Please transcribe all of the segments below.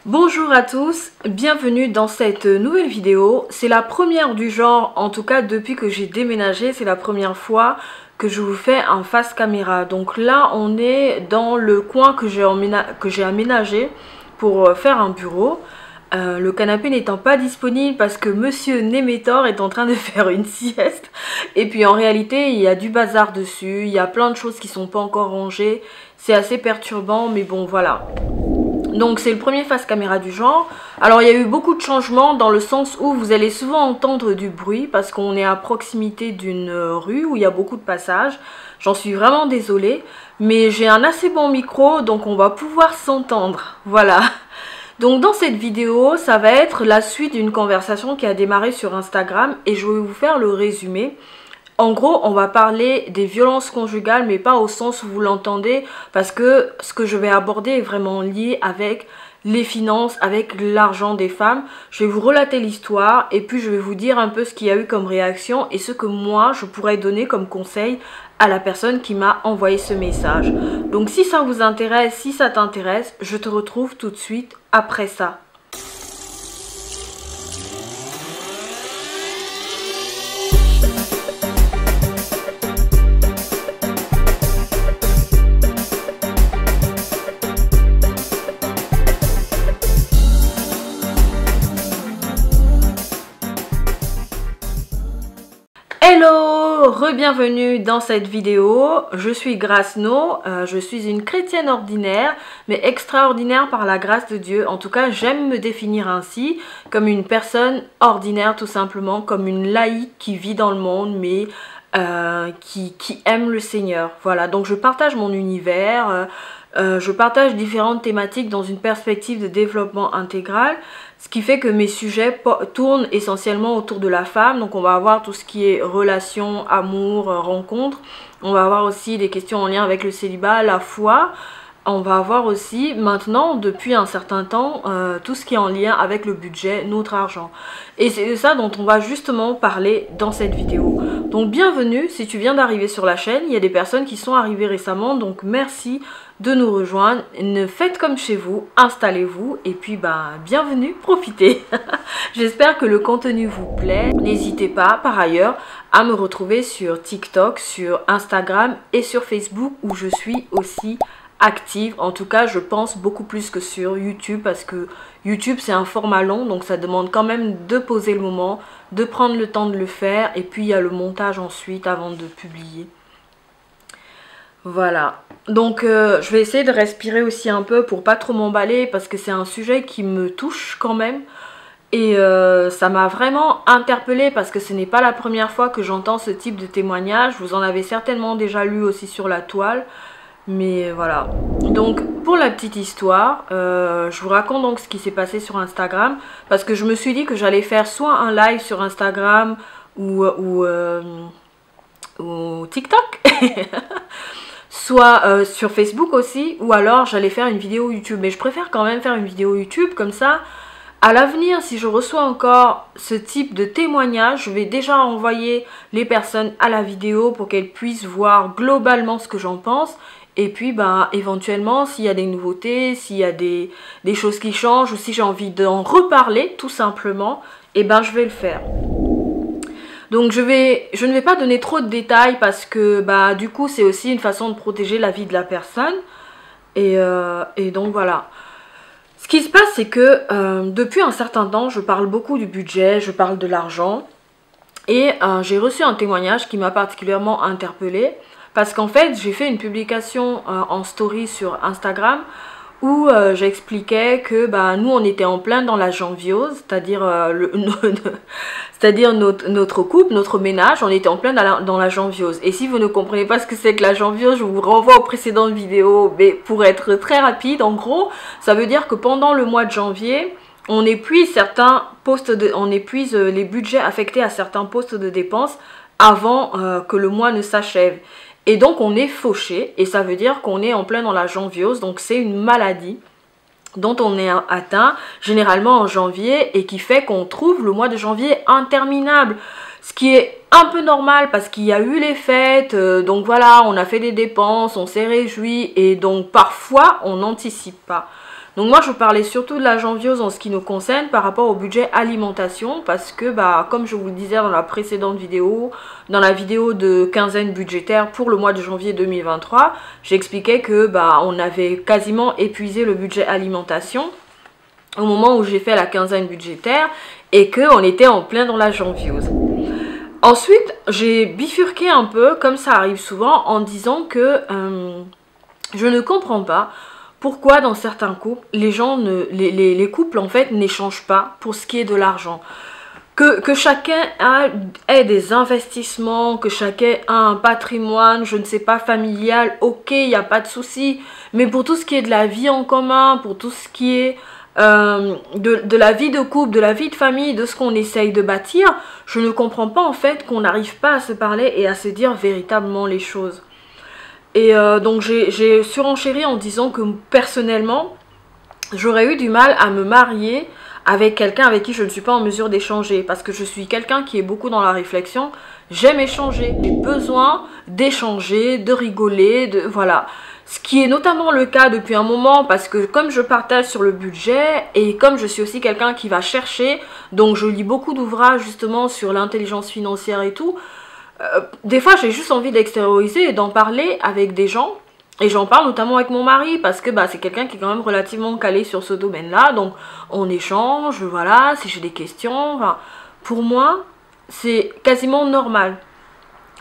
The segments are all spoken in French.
Bonjour à tous, bienvenue dans cette nouvelle vidéo. C'est la première du genre, en tout cas depuis que j'ai déménagé, c'est la première fois que je vous fais un face caméra. Donc là on est dans le coin que j'ai aménagé pour faire un bureau. Le canapé n'étant pas disponible parce que Monsieur Némétor est en train de faire une sieste. Et puis en réalité il y a du bazar dessus, il y a plein de choses qui sont pas encore rangées. C'est assez perturbant mais bon voilà. Donc c'est le premier face caméra du genre. Alors il y a eu beaucoup de changements dans le sens où vous allez souvent entendre du bruit parce qu'on est à proximité d'une rue où il y a beaucoup de passages. J'en suis vraiment désolée, mais j'ai un assez bon micro donc on va pouvoir s'entendre. Voilà. Donc dans cette vidéo, ça va être la suite d'une conversation qui a démarré sur Instagram et je vais vous faire le résumé. En gros, on va parler des violences conjugales, mais pas au sens où vous l'entendez, parce que ce que je vais aborder est vraiment lié avec les finances, avec l'argent des femmes. Je vais vous relater l'histoire et puis je vais vous dire un peu ce qu'il y a eu comme réaction et ce que moi, je pourrais donner comme conseil à la personne qui m'a envoyé ce message. Donc si ça vous intéresse, si ça t'intéresse, je te retrouve tout de suite après ça. Hello, re-bienvenue dans cette vidéo. Je suis Grace No, je suis une chrétienne ordinaire, mais extraordinaire par la grâce de Dieu. En tout cas, j'aime me définir ainsi, comme une personne ordinaire tout simplement, comme une laïque qui vit dans le monde, mais qui aime le Seigneur. Voilà, donc je partage mon univers, je partage différentes thématiques dans une perspective de développement intégral. Ce qui fait que mes sujets tournent essentiellement autour de la femme. Donc on va avoir tout ce qui est relations, amour, rencontres. On va avoir aussi des questions en lien avec le célibat, la foi. On va avoir aussi maintenant, depuis un certain temps, tout ce qui est en lien avec le budget, notre argent. Et c'est de ça dont on va justement parler dans cette vidéo. Donc bienvenue, si tu viens d'arriver sur la chaîne, il y a des personnes qui sont arrivées récemment, donc merci de nous rejoindre. Ne faites comme chez vous, installez-vous et puis bienvenue, profitez. J'espère que le contenu vous plaît. N'hésitez pas par ailleurs à me retrouver sur TikTok, sur Instagram et sur Facebook où je suis aussi active. En tout cas, je pense beaucoup plus que sur YouTube parce que YouTube c'est un format long, donc ça demande quand même de poser le moment, de prendre le temps de le faire et puis il y a le montage ensuite avant de publier. Voilà, donc je vais essayer de respirer aussi un peu pour pas trop m'emballer parce que c'est un sujet qui me touche quand même et ça m'a vraiment interpellée parce que ce n'est pas la première fois que j'entends ce type de témoignage. Vous en avez certainement déjà lu aussi sur la toile, mais voilà. Donc pour la petite histoire, je vous raconte donc ce qui s'est passé sur Instagram parce que je me suis dit que j'allais faire soit un live sur Instagram ou TikTok soit sur Facebook aussi, ou alors j'allais faire une vidéo YouTube. Mais je préfère quand même faire une vidéo YouTube, comme ça, à l'avenir, si je reçois encore ce type de témoignage, je vais déjà envoyer les personnes à la vidéo pour qu'elles puissent voir globalement ce que j'en pense. Et puis, éventuellement, s'il y a des nouveautés, s'il y a des choses qui changent, ou si j'ai envie d'en reparler, tout simplement, et je vais le faire. Donc je ne vais pas donner trop de détails parce que du coup c'est aussi une façon de protéger la vie de la personne. Et donc voilà. Ce qui se passe c'est que depuis un certain temps je parle beaucoup du budget, je parle de l'argent. Et j'ai reçu un témoignage qui m'a particulièrement interpellée. Parce qu'en fait j'ai fait une publication en story sur Instagram où j'expliquais que nous on était en plein dans la janviose, c'est-à-dire notre couple, notre ménage, on était en plein dans la janviose. Et si vous ne comprenez pas ce que c'est que la janviose, je vous renvoie aux précédentes vidéos, mais pour être très rapide, en gros, ça veut dire que pendant le mois de janvier, on épuise les budgets affectés à certains postes de dépenses avant que le mois ne s'achève. Et donc on est fauché et ça veut dire qu'on est en plein dans la janviose, donc c'est une maladie dont on est atteint généralement en janvier et qui fait qu'on trouve le mois de janvier interminable. Ce qui est un peu normal parce qu'il y a eu les fêtes, donc voilà, on a fait des dépenses, on s'est réjoui et donc parfois on n'anticipe pas. Donc moi je parlais surtout de la janviose en ce qui nous concerne par rapport au budget alimentation, parce que bah comme je vous le disais dans la précédente vidéo, dans la vidéo de quinzaine budgétaire pour le mois de janvier 2023, j'expliquais que bah on avait quasiment épuisé le budget alimentation au moment où j'ai fait la quinzaine budgétaire et qu'on était en plein dans la janviose. Ensuite, j'ai bifurqué un peu, comme ça arrive souvent, en disant que je ne comprends pas pourquoi dans certains couples, les couples en fait n'échangent pas pour ce qui est de l'argent. Que chacun ait des investissements, que chacun a un patrimoine, je ne sais pas, familial, ok, il n'y a pas de souci. Mais pour tout ce qui est de la vie en commun, pour tout ce qui est de la vie de couple, de la vie de famille, de ce qu'on essaye de bâtir, je ne comprends pas en fait qu'on n'arrive pas à se parler et à se dire véritablement les choses. Et donc j'ai surenchéri en disant que personnellement, j'aurais eu du mal à me marier avec quelqu'un avec qui je ne suis pas en mesure d'échanger. Parce que je suis quelqu'un qui est beaucoup dans la réflexion. J'aime échanger. J'ai besoin d'échanger, de rigoler, voilà. Ce qui est notamment le cas depuis un moment parce que comme je partage sur le budget et comme je suis aussi quelqu'un qui va chercher, donc je lis beaucoup d'ouvrages justement sur l'intelligence financière et tout, des fois j'ai juste envie d'extérioriser et d'en parler avec des gens. Et j'en parle notamment avec mon mari parce que bah, c'est quelqu'un qui est quand même relativement calé sur ce domaine-là. Donc on échange, voilà, si j'ai des questions. Enfin, pour moi, c'est quasiment normal.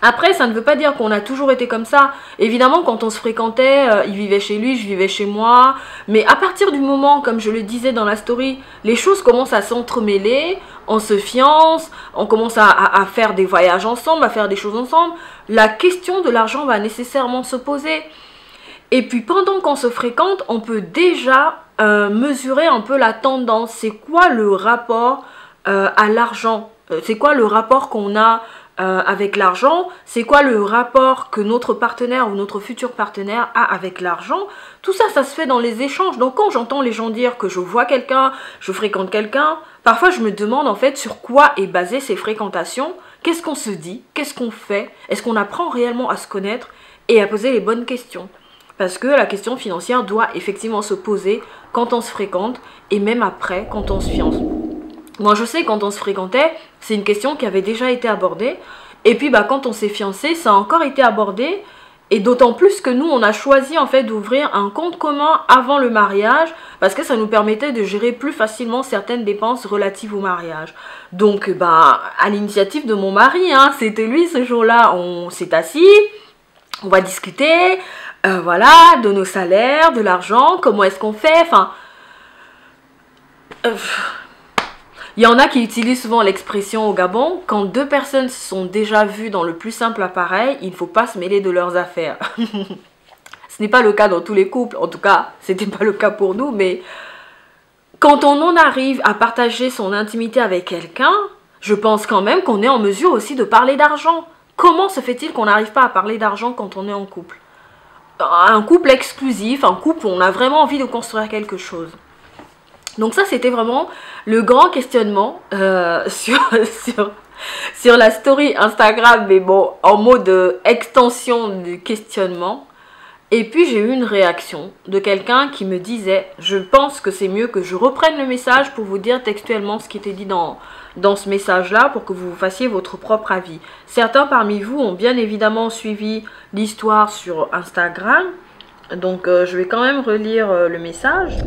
Après, ça ne veut pas dire qu'on a toujours été comme ça. Évidemment, quand on se fréquentait, il vivait chez lui, je vivais chez moi. Mais à partir du moment, comme je le disais dans la story, les choses commencent à s'entremêler, on se fiance, on commence à faire des voyages ensemble, à faire des choses ensemble. La question de l'argent va nécessairement se poser. Et puis pendant qu'on se fréquente, on peut déjà mesurer un peu la tendance. C'est quoi le rapport à l'argent? C'est quoi le rapport qu'on a avec l'argent? C'est quoi le rapport que notre partenaire ou notre futur partenaire a avec l'argent? Tout ça, ça se fait dans les échanges. Donc quand j'entends les gens dire que je vois quelqu'un, je fréquente quelqu'un, parfois je me demande en fait sur quoi est basée ces fréquentations. Qu'est-ce qu'on se dit? Qu'est-ce qu'on fait? Est-ce qu'on apprend réellement à se connaître et à poser les bonnes questions? Parce que la question financière doit effectivement se poser quand on se fréquente et même après quand on se fiance. Moi je sais quand on se fréquentait, c'est une question qui avait déjà été abordée. Et puis bah, quand on s'est fiancé, ça a encore été abordé. Et d'autant plus que nous on a choisi en fait d'ouvrir un compte commun avant le mariage. Parce que ça nous permettait de gérer plus facilement certaines dépenses relatives au mariage. Donc bah, à l'initiative de mon mari, hein, c'était lui ce jour-là, on s'est assis, on va discuter. Voilà, de nos salaires, de l'argent, comment est-ce qu'on fait, enfin... Il y en a qui utilisent souvent l'expression au Gabon, quand deux personnes se sont déjà vues dans le plus simple appareil, il ne faut pas se mêler de leurs affaires. Ce n'est pas le cas dans tous les couples, en tout cas, c'était pas le cas pour nous, mais quand on en arrive à partager son intimité avec quelqu'un, je pense quand même qu'on est en mesure aussi de parler d'argent. Comment se fait-il qu'on n'arrive pas à parler d'argent quand on est en couple ? Un couple exclusif, un couple où on a vraiment envie de construire quelque chose. Donc ça, c'était vraiment le grand questionnement sur la story Instagram, mais bon, en mode extension du questionnement. Et puis, j'ai eu une réaction de quelqu'un qui me disait, je pense que c'est mieux que je reprenne le message pour vous dire textuellement ce qui était dit dans ce message-là pour que vous fassiez votre propre avis. Certains parmi vous ont bien évidemment suivi l'histoire sur Instagram. Donc, je vais quand même relire le message.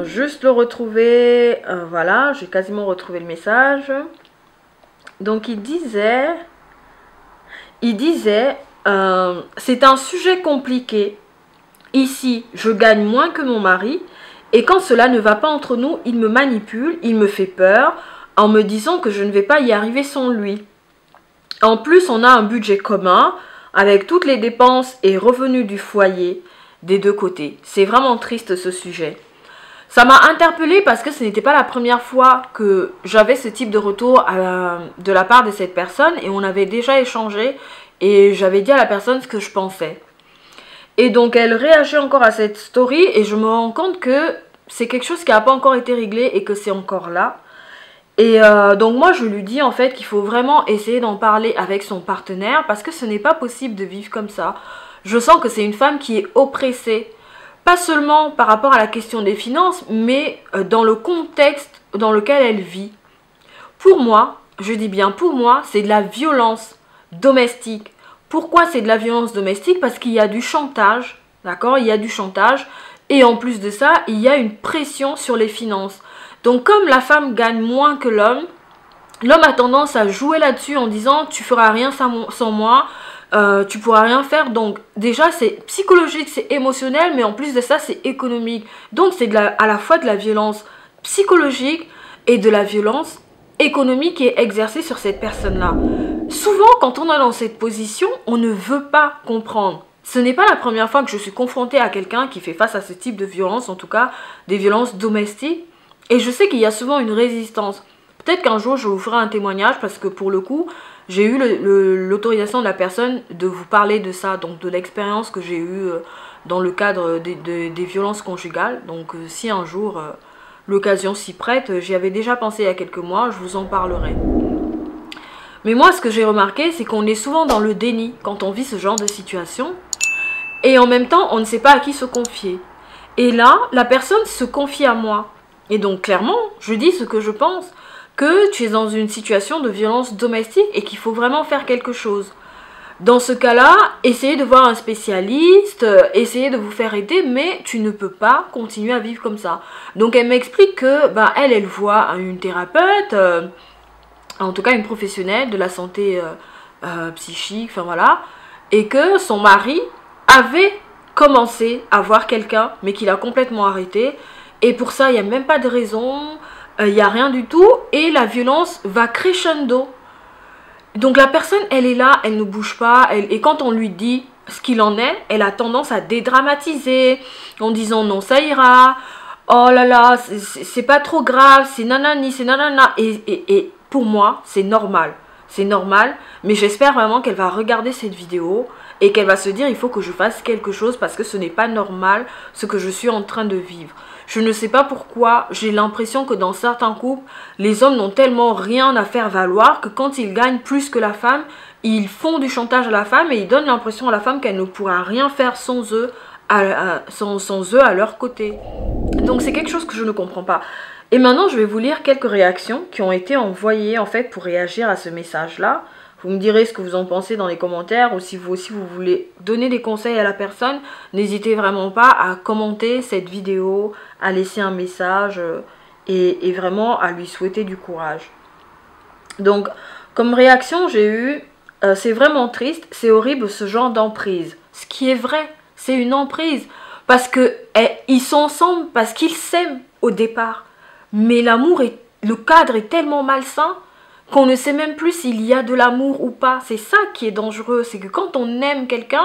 Juste le retrouver. Voilà, j'ai quasiment retrouvé le message. Donc, il disait... c'est un sujet compliqué. Ici, je gagne moins que mon mari. Et quand cela ne va pas entre nous, il me manipule, il me fait peur en me disant que je ne vais pas y arriver sans lui. En plus, on a un budget commun avec toutes les dépenses et revenus du foyer des deux côtés. C'est vraiment triste ce sujet. Ça m'a interpellée parce que ce n'était pas la première fois que j'avais ce type de retour de la part de cette personne et on avait déjà échangé et j'avais dit à la personne ce que je pensais. Et donc elle réagit encore à cette story et je me rends compte que c'est quelque chose qui n'a pas encore été réglé et que c'est encore là. Et donc moi je lui dis en fait qu'il faut vraiment essayer d'en parler avec son partenaire parce que ce n'est pas possible de vivre comme ça. Je sens que c'est une femme qui est oppressée Pas seulement par rapport à la question des finances, mais dans le contexte dans lequel elle vit. Pour moi, je dis bien pour moi, c'est de la violence domestique. Pourquoi c'est de la violence domestique? Parce qu'il y a du chantage, d'accord? Il y a du chantage. Et en plus de ça, il y a une pression sur les finances. Donc comme la femme gagne moins que l'homme, l'homme a tendance à jouer là-dessus en disant « tu feras rien sans moi ». Tu pourras rien faire. Donc déjà c'est psychologique, c'est émotionnel, mais en plus de ça c'est économique. Donc c'est à la fois de la violence psychologique et de la violence économique qui est exercée sur cette personne-là. Souvent quand on est dans cette position, on ne veut pas comprendre. Ce n'est pas la première fois que je suis confrontée à quelqu'un qui fait face à ce type de violence, en tout cas des violences domestiques. Et je sais qu'il y a souvent une résistance. Peut-être qu'un jour je vous ferai un témoignage parce que pour le coup, j'ai eu l'autorisation de la personne de vous parler de ça, donc de l'expérience que j'ai eue dans le cadre des violences conjugales. Donc si un jour l'occasion s'y prête, j'y avais déjà pensé il y a quelques mois, je vous en parlerai. Mais moi ce que j'ai remarqué, c'est qu'on est souvent dans le déni quand on vit ce genre de situation. Et en même temps, on ne sait pas à qui se confier. Et là, la personne se confie à moi. Et donc clairement, je dis ce que je pense. Que tu es dans une situation de violence domestique et qu'il faut vraiment faire quelque chose. Dans ce cas-là, essayez de voir un spécialiste, essayez de vous faire aider, mais tu ne peux pas continuer à vivre comme ça. Donc elle m'explique que elle voit une thérapeute, en tout cas une professionnelle de la santé psychique, enfin voilà, et que son mari avait commencé à voir quelqu'un, mais qu'il a complètement arrêté. Et pour ça, il n'y a même pas de raison. Il n'y a rien du tout et la violence va crescendo. Donc la personne, elle est là, elle ne bouge pas. Et quand on lui dit ce qu'il en est, elle a tendance à dédramatiser en disant non, ça ira. Oh là là, c'est pas trop grave, c'est nanani, c'est nanana. Et pour moi, c'est normal. C'est normal, mais j'espère vraiment qu'elle va regarder cette vidéo et qu'elle va se dire il faut que je fasse quelque chose parce que ce n'est pas normal ce que je suis en train de vivre. Je ne sais pas pourquoi, j'ai l'impression que dans certains couples, les hommes n'ont tellement rien à faire valoir que quand ils gagnent plus que la femme, ils font du chantage à la femme et ils donnent l'impression à la femme qu'elle ne pourra rien faire sans eux à leur côté. Donc c'est quelque chose que je ne comprends pas. Et maintenant, je vais vous lire quelques réactions qui ont été envoyées en fait pour réagir à ce message-là. Vous me direz ce que vous en pensez dans les commentaires ou si vous aussi vous voulez donner des conseils à la personne, n'hésitez vraiment pas à commenter cette vidéo, à laisser un message et vraiment à lui souhaiter du courage. Donc, comme réaction, j'ai eu c'est vraiment triste, c'est horrible ce genre d'emprise. Ce qui est vrai, c'est une emprise parce que ils sont ensemble parce qu'ils s'aiment au départ. Mais l'amour le cadre est tellement malsain qu'on ne sait même plus s'il y a de l'amour ou pas. C'est ça qui est dangereux, c'est que quand on aime quelqu'un,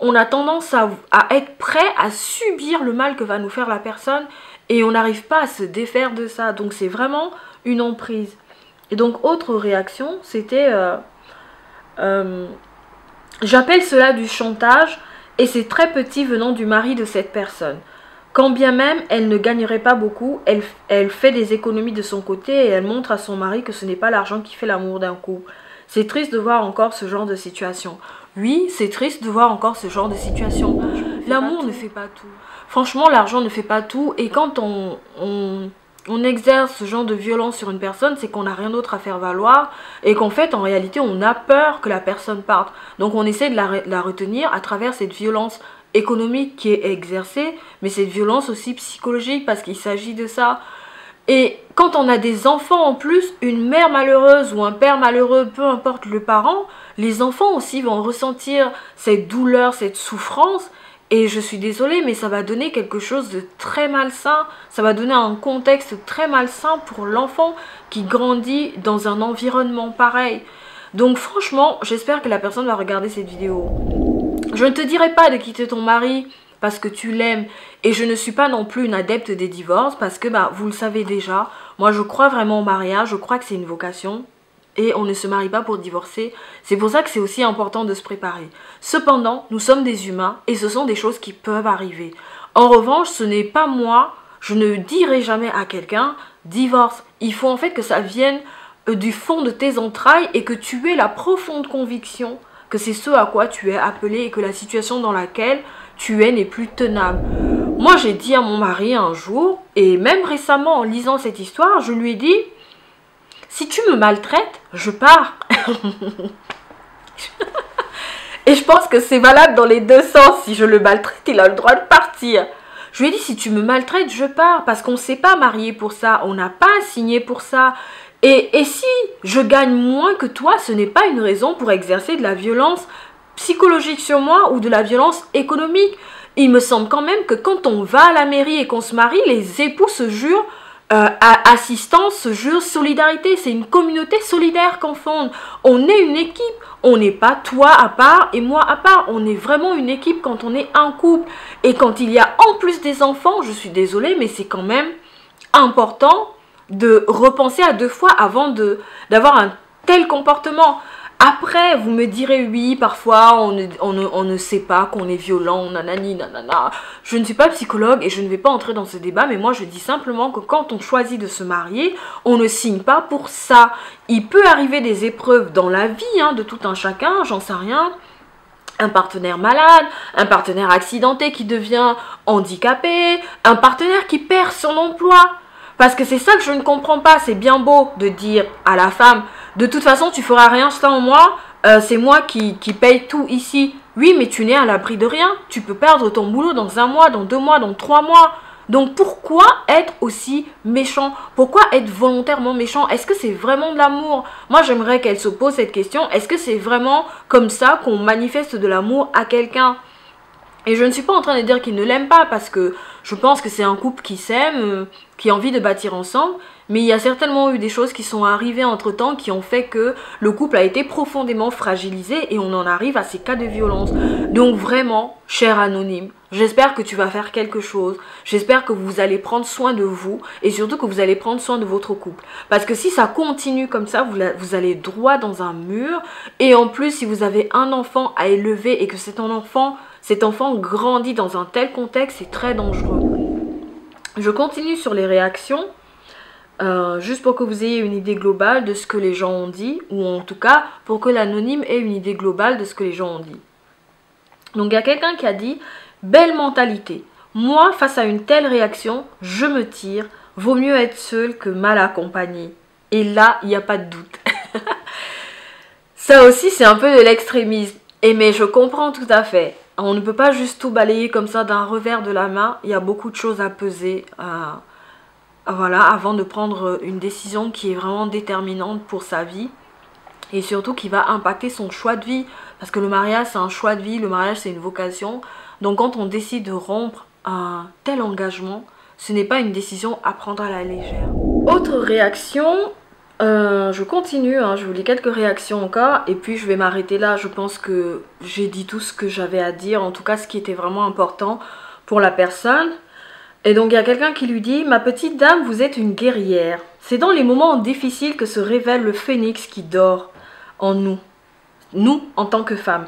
on a tendance à être prêt à subir le mal que va nous faire la personne et on n'arrive pas à se défaire de ça. Donc c'est vraiment une emprise. Et donc autre réaction, c'était j'appelle cela du chantage et c'est très petit venant du mari de cette personne. Quand bien même elle ne gagnerait pas beaucoup, elle fait des économies de son côté et elle montre à son mari que ce n'est pas l'argent qui fait l'amour d'un couple. C'est triste de voir encore ce genre de situation. Oui, c'est triste de voir encore ce genre de situation. L'amour ne fait pas tout. Franchement, l'argent ne fait pas tout. Et quand on exerce ce genre de violence sur une personne, c'est qu'on n'a rien d'autre à faire valoir. Et qu'en fait, en réalité, on a peur que la personne parte. Donc on essaie de la retenir à travers cette violence économique qui est exercée, mais cette violence aussi psychologique parce qu'il s'agit de ça. Et quand on a des enfants en plus, une mère malheureuse ou un père malheureux, peu importe le parent, les enfants aussi vont ressentir cette douleur, cette souffrance. Et je suis désolée, mais ça va donner quelque chose de très malsain. Ça va donner un contexte très malsain pour l'enfant qui grandit dans un environnement pareil. Donc franchement, j'espère que la personne va regarder cette vidéo. Je ne te dirai pas de quitter ton mari parce que tu l'aimes et je ne suis pas non plus une adepte des divorces parce que vous le savez déjà, moi je crois vraiment au mariage, je crois que c'est une vocation et on ne se marie pas pour divorcer. C'est pour ça que c'est aussi important de se préparer. Cependant, nous sommes des humains et ce sont des choses qui peuvent arriver. En revanche, ce n'est pas moi, je ne dirai jamais à quelqu'un divorce. Il faut en fait que ça vienne du fond de tes entrailles et que tu aies la profonde conviction que c'est ce à quoi tu es appelé et que la situation dans laquelle tu es n'est plus tenable. Moi, j'ai dit à mon mari un jour, et même récemment en lisant cette histoire, je lui ai dit, si tu me maltraites, je pars. Et je pense que c'est valable dans les deux sens. Si je le maltraite, il a le droit de partir. Je lui ai dit, si tu me maltraites, je pars. Parce qu'on ne s'est pas marié pour ça. On n'a pas signé pour ça. Et si je gagne moins que toi, ce n'est pas une raison pour exercer de la violence psychologique sur moi ou de la violence économique. Il me semble quand même que quand on va à la mairie et qu'on se marie, les époux se jurent assistance, se jurent solidarité. C'est une communauté solidaire qu'on fonde. On est une équipe. On n'est pas toi à part et moi à part. On est vraiment une équipe quand on est un couple. Et quand il y a en plus des enfants, je suis désolée, mais c'est quand même important de repenser à deux fois avant d'avoir un tel comportement. Après, vous me direz, oui, parfois, on ne sait pas qu'on est violent, nanani, nanana. Je ne suis pas psychologue et je ne vais pas entrer dans ce débat, mais moi, je dis simplement que quand on choisit de se marier, on ne signe pas pour ça. Il peut arriver des épreuves dans la vie, hein, de tout un chacun, j'en sais rien. Un partenaire malade, un partenaire accidenté qui devient handicapé, un partenaire qui perd son emploi. Parce que c'est ça que je ne comprends pas. C'est bien beau de dire à la femme, de toute façon, tu feras rien sans moi, c'est moi qui paye tout ici. Oui, mais tu n'es à l'abri de rien. Tu peux perdre ton boulot dans 1 mois, dans 2 mois, dans 3 mois. Donc pourquoi être aussi méchant? Pourquoi être volontairement méchant? Est-ce que c'est vraiment de l'amour? Moi, j'aimerais qu'elle se pose cette question. Est-ce que c'est vraiment comme ça qu'on manifeste de l'amour à quelqu'un? Et je ne suis pas en train de dire qu'il ne l'aime pas, parce que je pense que c'est un couple qui s'aime, qui a envie de bâtir ensemble. Mais il y a certainement eu des choses qui sont arrivées entre-temps qui ont fait que le couple a été profondément fragilisé et on en arrive à ces cas de violence. Donc vraiment, cher anonyme, j'espère que tu vas faire quelque chose. J'espère que vous allez prendre soin de vous et surtout que vous allez prendre soin de votre couple. Parce que si ça continue comme ça, vous allez droit dans un mur. Et en plus, si vous avez un enfant à élever et que cet enfant grandit dans un tel contexte, c'est très dangereux. Je continue sur les réactions. Juste pour que vous ayez une idée globale de ce que les gens ont dit, ou en tout cas pour que l'anonyme ait une idée globale de ce que les gens ont dit. Donc il y a quelqu'un qui a dit « Belle mentalité. Moi, face à une telle réaction, je me tire. Vaut mieux être seul que mal accompagné. » Et là, il n'y a pas de doute. Ça aussi, c'est un peu de l'extrémisme. Mais je comprends tout à fait. On ne peut pas juste tout balayer comme ça d'un revers de la main. Il y a beaucoup de choses à peser. Voilà, avant de prendre une décision qui est vraiment déterminante pour sa vie et surtout qui va impacter son choix de vie, parce que le mariage c'est un choix de vie, le mariage c'est une vocation. Donc quand on décide de rompre un tel engagement, ce n'est pas une décision à prendre à la légère. Autre réaction, je continue, hein, je vous lis quelques réactions encore et puis je vais m'arrêter là. Je pense que j'ai dit tout ce que j'avais à dire, en tout cas ce qui était vraiment important pour la personne. Et donc il y a quelqu'un qui lui dit « Ma petite dame, vous êtes une guerrière. C'est dans les moments difficiles que se révèle le phénix qui dort en nous. Nous, en tant que femmes.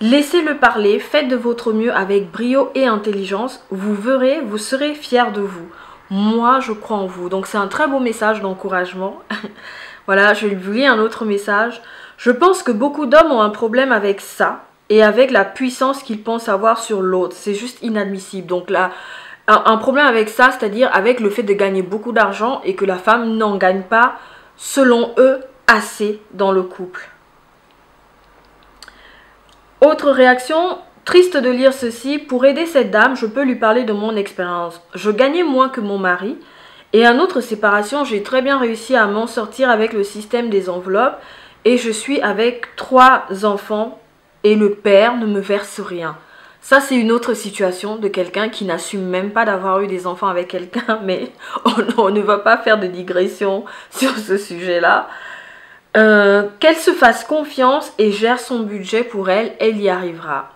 Laissez-le parler, faites de votre mieux avec brio et intelligence. Vous verrez, vous serez fiers de vous. Moi, je crois en vous. » Donc c'est un très beau message d'encouragement. Voilà, je vais vous lire un autre message. « Je pense que beaucoup d'hommes ont un problème avec ça et avec la puissance qu'ils pensent avoir sur l'autre. C'est juste inadmissible. » Donc là... Un problème avec ça, c'est-à-dire avec le fait de gagner beaucoup d'argent et que la femme n'en gagne pas, selon eux, assez dans le couple. Autre réaction, triste de lire ceci, pour aider cette dame, je peux lui parler de mon expérience. Je gagnais moins que mon mari et à notre séparation, j'ai très bien réussi à m'en sortir avec le système des enveloppes et je suis avec 3 enfants et le père ne me verse rien. Ça, c'est une autre situation de quelqu'un qui n'assume même pas d'avoir eu des enfants avec quelqu'un, mais on ne va pas faire de digression sur ce sujet-là. Qu'elle se fasse confiance et gère son budget pour elle, elle y arrivera.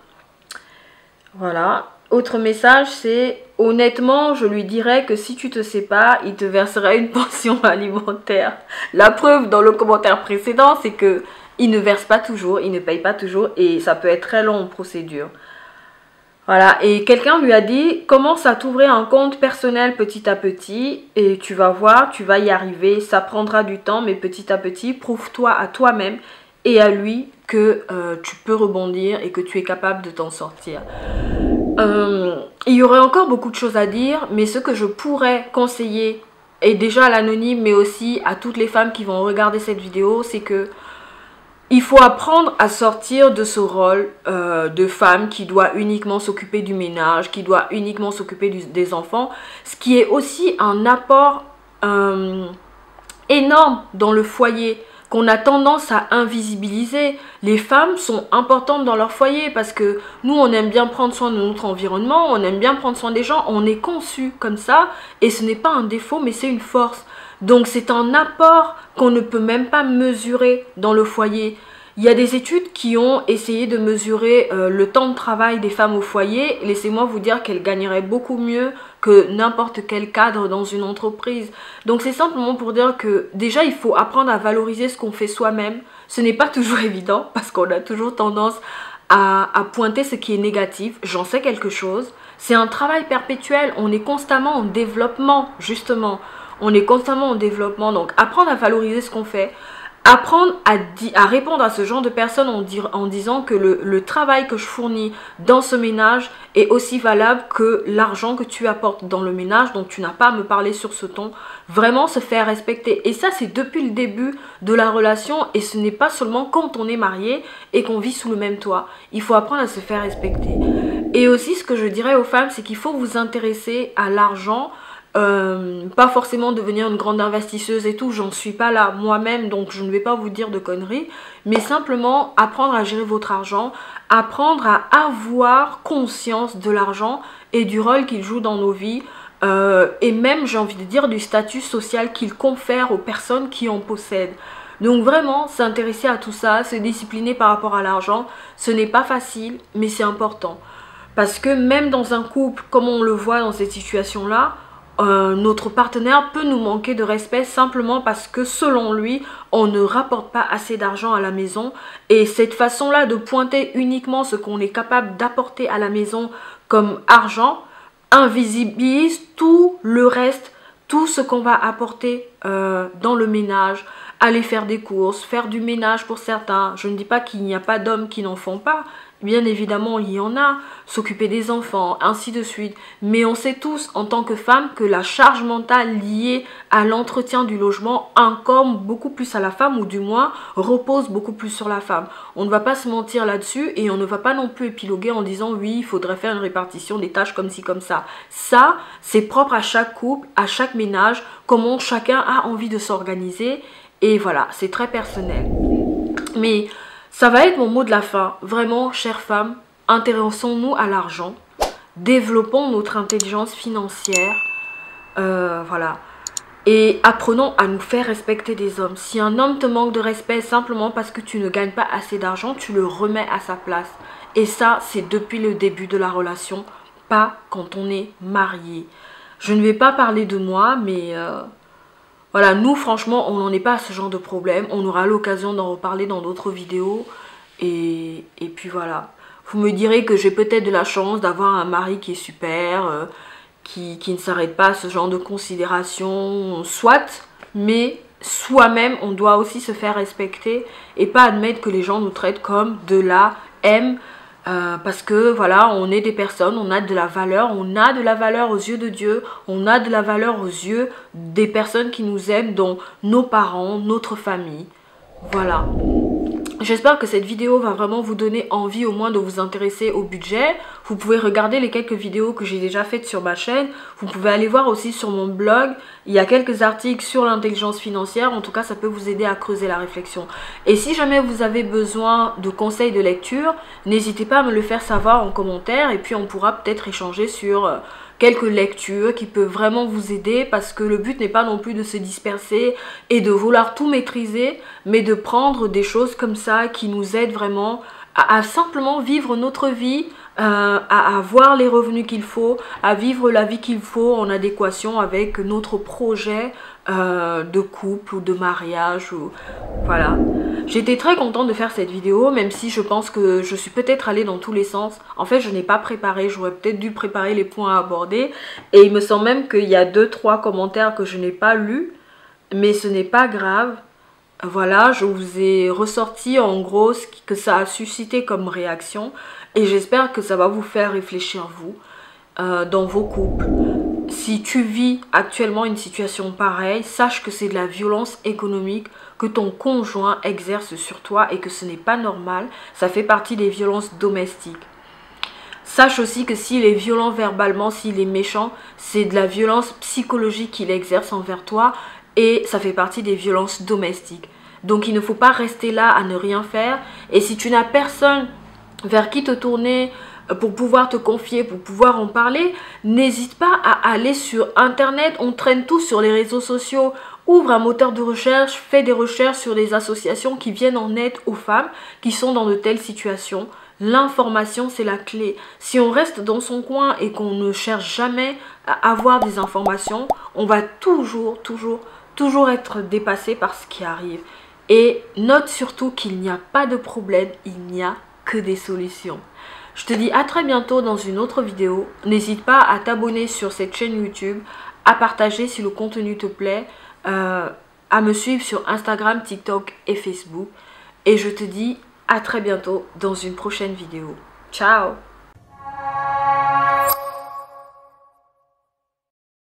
Voilà. Autre message, c'est « Honnêtement, je lui dirais que si tu te sépares, il te versera une pension alimentaire. » La preuve dans le commentaire précédent, c'est que il ne verse pas toujours, il ne paye pas toujours et ça peut être très long en procédure. Voilà, et quelqu'un lui a dit, commence à t'ouvrir un compte personnel petit à petit et tu vas voir, tu vas y arriver, ça prendra du temps, mais petit à petit, prouve-toi à toi-même et à lui que tu peux rebondir et que tu es capable de t'en sortir. Il y aurait encore beaucoup de choses à dire, mais ce que je pourrais conseiller, et déjà à l'anonyme, mais aussi à toutes les femmes qui vont regarder cette vidéo, c'est que il faut apprendre à sortir de ce rôle de femme qui doit uniquement s'occuper du ménage, qui doit uniquement s'occuper des enfants, ce qui est aussi un apport énorme dans le foyer, qu'on a tendance à invisibiliser. Les femmes sont importantes dans leur foyer parce que nous, on aime bien prendre soin de notre environnement, on aime bien prendre soin des gens, on est conçu comme ça et ce n'est pas un défaut mais c'est une force. Donc c'est un apport qu'on ne peut même pas mesurer dans le foyer. Il y a des études qui ont essayé de mesurer le temps de travail des femmes au foyer. Laissez-moi vous dire qu'elles gagneraient beaucoup mieux que n'importe quel cadre dans une entreprise. Donc c'est simplement pour dire que déjà il faut apprendre à valoriser ce qu'on fait soi-même. Ce n'est pas toujours évident parce qu'on a toujours tendance à pointer ce qui est négatif. J'en sais quelque chose. C'est un travail perpétuel. On est constamment en développement justement. On est constamment en développement. Donc apprendre à valoriser ce qu'on fait. Apprendre à répondre à ce genre de personnes en disant que le travail que je fournis dans ce ménage est aussi valable que l'argent que tu apportes dans le ménage. Donc tu n'as pas à me parler sur ce ton. Vraiment se faire respecter. Et ça c'est depuis le début de la relation. Et ce n'est pas seulement quand on est marié et qu'on vit sous le même toit. Il faut apprendre à se faire respecter. Et aussi ce que je dirais aux femmes, c'est qu'il faut vous intéresser à l'argent. Pas forcément devenir une grande investisseuse et tout, j'en suis pas là moi-même, donc je ne vais pas vous dire de conneries, mais simplement apprendre à gérer votre argent, apprendre à avoir conscience de l'argent et du rôle qu'il joue dans nos vies, et même j'ai envie de dire du statut social qu'il confère aux personnes qui en possèdent. Donc vraiment s'intéresser à tout ça, se discipliner par rapport à l'argent, ce n'est pas facile mais c'est important, parce que même dans un couple comme on le voit dans cette situation là, notre partenaire peut nous manquer de respect simplement parce que selon lui, on ne rapporte pas assez d'argent à la maison. Et cette façon-là de pointer uniquement ce qu'on est capable d'apporter à la maison comme argent, invisibilise tout le reste, tout ce qu'on va apporter dans le ménage, aller faire des courses, faire du ménage pour certains. Je ne dis pas qu'il n'y a pas d'hommes qui n'en font pas. Bien évidemment, il y en a, s'occuper des enfants, ainsi de suite. Mais on sait tous, en tant que femme, que la charge mentale liée à l'entretien du logement incombe beaucoup plus à la femme, ou du moins repose beaucoup plus sur la femme. On ne va pas se mentir là-dessus et on ne va pas non plus épiloguer en disant oui, il faudrait faire une répartition des tâches comme ci, comme ça. Ça, c'est propre à chaque couple, à chaque ménage, comment chacun a envie de s'organiser. Et voilà, c'est très personnel. Mais ça va être mon mot de la fin. Vraiment, chères femmes, intéressons-nous à l'argent. Développons notre intelligence financière. Voilà. Et apprenons à nous faire respecter des hommes. Si un homme te manque de respect simplement parce que tu ne gagnes pas assez d'argent, tu le remets à sa place. Et ça, c'est depuis le début de la relation, pas quand on est marié. Je ne vais pas parler de moi, mais voilà, nous franchement, on n'en est pas à ce genre de problème. On aura l'occasion d'en reparler dans d'autres vidéos. Et puis voilà. Vous me direz que j'ai peut-être de la chance d'avoir un mari qui est super, qui ne s'arrête pas à ce genre de considération, soit, mais soi-même, on doit aussi se faire respecter et pas admettre que les gens nous traitent comme de la M. Parce que voilà, on est des personnes, on a de la valeur aux yeux de Dieu, on a de la valeur aux yeux des personnes qui nous aiment, dont nos parents, notre famille. Voilà. J'espère que cette vidéo va vraiment vous donner envie au moins de vous intéresser au budget. Vous pouvez regarder les quelques vidéos que j'ai déjà faites sur ma chaîne. Vous pouvez aller voir aussi sur mon blog. Il y a quelques articles sur l'intelligence financière. En tout cas, ça peut vous aider à creuser la réflexion. Et si jamais vous avez besoin de conseils de lecture, n'hésitez pas à me le faire savoir en commentaire. Et puis on pourra peut-être échanger sur quelques lectures qui peuvent vraiment vous aider, parce que le but n'est pas non plus de se disperser et de vouloir tout maîtriser, mais de prendre des choses comme ça qui nous aident vraiment à simplement vivre notre vie, à avoir les revenus qu'il faut, à vivre la vie qu'il faut en adéquation avec notre projet de couple ou de mariage. Voilà. J'étais très contente de faire cette vidéo, même si je pense que je suis peut-être allée dans tous les sens. En fait, je n'ai pas préparé, j'aurais peut-être dû préparer les points à aborder. Et il me semble même qu'il y a 2-3 commentaires que je n'ai pas lus, mais ce n'est pas grave. Voilà, je vous ai ressorti en gros ce que ça a suscité comme réaction et j'espère que ça va vous faire réfléchir vous dans vos couples. Si tu vis actuellement une situation pareille, sache que c'est de la violence économique que ton conjoint exerce sur toi et que ce n'est pas normal. Ça fait partie des violences domestiques. Sache aussi que s'il est violent verbalement, s'il est méchant, c'est de la violence psychologique qu'il exerce envers toi et ça fait partie des violences domestiques. Donc il ne faut pas rester là à ne rien faire. Et si tu n'as personne vers qui te tourner pour pouvoir te confier, pour pouvoir en parler, n'hésite pas à aller sur internet. On traîne tous sur les réseaux sociaux. Ouvre un moteur de recherche, fais des recherches sur les associations qui viennent en aide aux femmes qui sont dans de telles situations. L'information, c'est la clé. Si on reste dans son coin et qu'on ne cherche jamais à avoir des informations, on va toujours être dépassé par ce qui arrive. Et note surtout qu'il n'y a pas de problème, il n'y a que des solutions. Je te dis à très bientôt dans une autre vidéo. N'hésite pas à t'abonner sur cette chaîne YouTube, à partager si le contenu te plaît, à me suivre sur Instagram, TikTok et Facebook. Et je te dis à très bientôt dans une prochaine vidéo. Ciao!